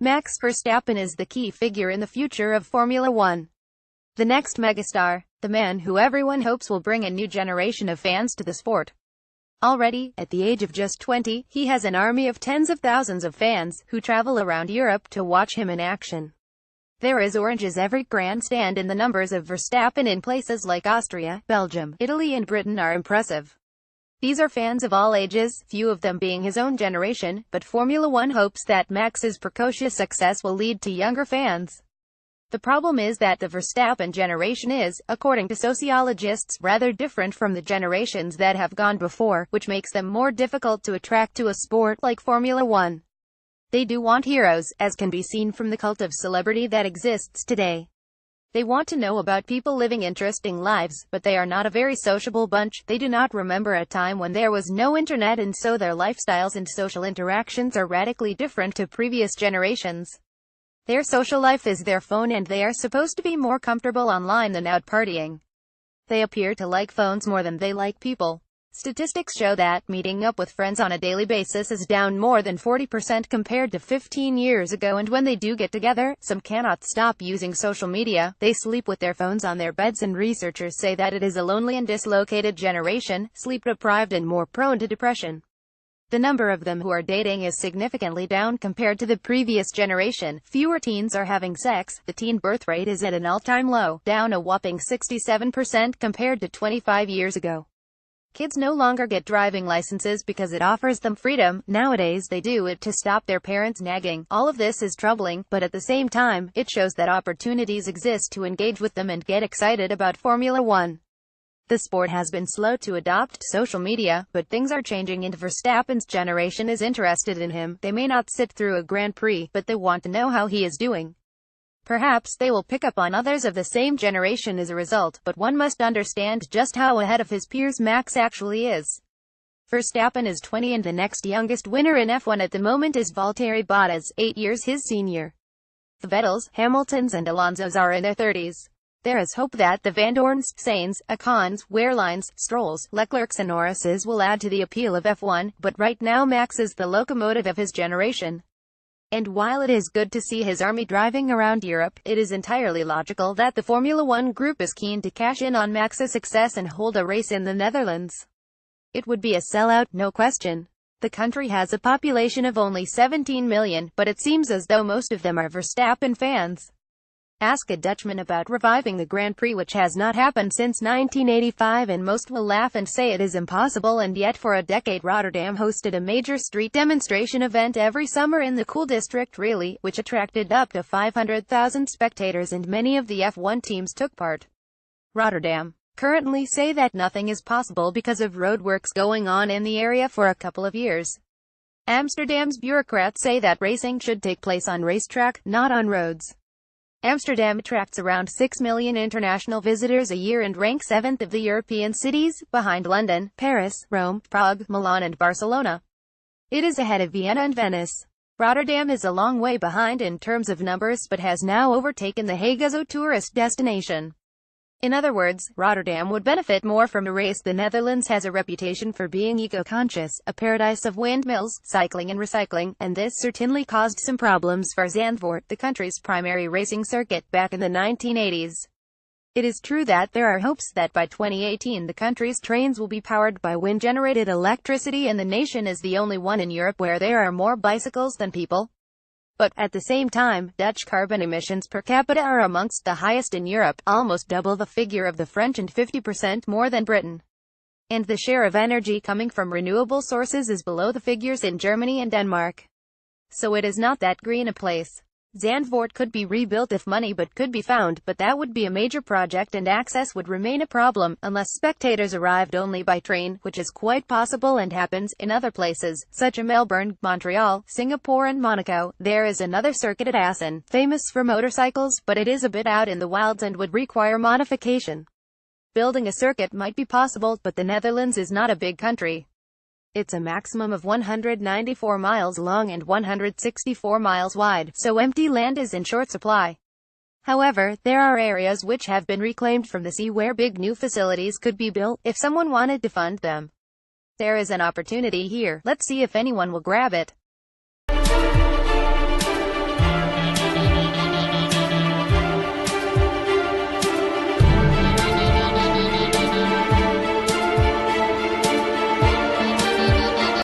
Max Verstappen is the key figure in the future of Formula One. The next megastar, the man who everyone hopes will bring a new generation of fans to the sport. Already, at the age of just 20, he has an army of tens of thousands of fans, who travel around Europe to watch him in action. There is oranges every grandstand, and the numbers of Verstappen in places like Austria, Belgium, Italy and Britain are impressive. These are fans of all ages, few of them being his own generation, but Formula One hopes that Max's precocious success will lead to younger fans. The problem is that the Verstappen generation is, according to sociologists, rather different from the generations that have gone before, which makes them more difficult to attract to a sport like Formula One. They do want heroes, as can be seen from the cult of celebrity that exists today. They want to know about people living interesting lives, but they are not a very sociable bunch. They do not remember a time when there was no internet, and so their lifestyles and social interactions are radically different to previous generations. Their social life is their phone, and they are supposed to be more comfortable online than out partying. They appear to like phones more than they like people. Statistics show that meeting up with friends on a daily basis is down more than 40% compared to 15 years ago, and when they do get together, some cannot stop using social media. They sleep with their phones on their beds, and researchers say that it is a lonely and dislocated generation, sleep-deprived and more prone to depression. The number of them who are dating is significantly down compared to the previous generation. Fewer teens are having sex. The teen birth rate is at an all-time low, down a whopping 67% compared to 25 years ago. Kids no longer get driving licenses because it offers them freedom. Nowadays they do it to stop their parents nagging. All of this is troubling, but at the same time, it shows that opportunities exist to engage with them and get excited about Formula One. The sport has been slow to adopt social media, but things are changing, and Verstappen's generation is interested in him. They may not sit through a Grand Prix, but they want to know how he is doing. Perhaps they will pick up on others of the same generation as a result, but one must understand just how ahead of his peers Max actually is. Verstappen is 20, and the next youngest winner in F1 at the moment is Valtteri Bottas, 8 years his senior. The Vettels, Hamiltons and Alonsos are in their 30s. There is hope that the Van Dorns, Sainz, Ocons, Wehrleins, Strolls, Leclercs and Norrises will add to the appeal of F1, but right now Max is the locomotive of his generation. And while it is good to see his army driving around Europe, it is entirely logical that the Formula One group is keen to cash in on Max's success and hold a race in the Netherlands. It would be a sellout, no question. The country has a population of only 17 million, but it seems as though most of them are Verstappen fans. Ask a Dutchman about reviving the Grand Prix, which has not happened since 1985, and most will laugh and say it is impossible, and yet for a decade Rotterdam hosted a major street demonstration event every summer in the Cool District, really, which attracted up to 500,000 spectators, and many of the F1 teams took part. Rotterdam currently say that nothing is possible because of roadworks going on in the area for a couple of years. Amsterdam's bureaucrats say that racing should take place on racetrack, not on roads. Amsterdam attracts around 6 million international visitors a year and ranks 7th of the European cities, behind London, Paris, Rome, Prague, Milan and Barcelona. It is ahead of Vienna and Venice. Rotterdam is a long way behind in terms of numbers, but has now overtaken The Hague as a tourist destination. In other words, Rotterdam would benefit more from a race. The Netherlands has a reputation for being eco-conscious, a paradise of windmills, cycling and recycling, and this certainly caused some problems for Zandvoort, the country's primary racing circuit, back in the 1980s. It is true that there are hopes that by 2018 the country's trains will be powered by wind-generated electricity, and the nation is the only one in Europe where there are more bicycles than people. But, at the same time, Dutch carbon emissions per capita are amongst the highest in Europe, almost double the figure of the French and 50% more than Britain. And the share of energy coming from renewable sources is below the figures in Germany and Denmark. So it is not that green a place. Zandvoort could be rebuilt if money could be found, but that would be a major project, and access would remain a problem, unless spectators arrived only by train, which is quite possible and happens in other places, such as Melbourne, Montreal, Singapore and Monaco. There is another circuit at Assen, famous for motorcycles, but it is a bit out in the wilds and would require modification. Building a circuit might be possible, but the Netherlands is not a big country. It's a maximum of 194 miles long and 164 miles wide, so empty land is in short supply. However, there are areas which have been reclaimed from the sea where big new facilities could be built, if someone wanted to fund them. There is an opportunity here. Let's see if anyone will grab it.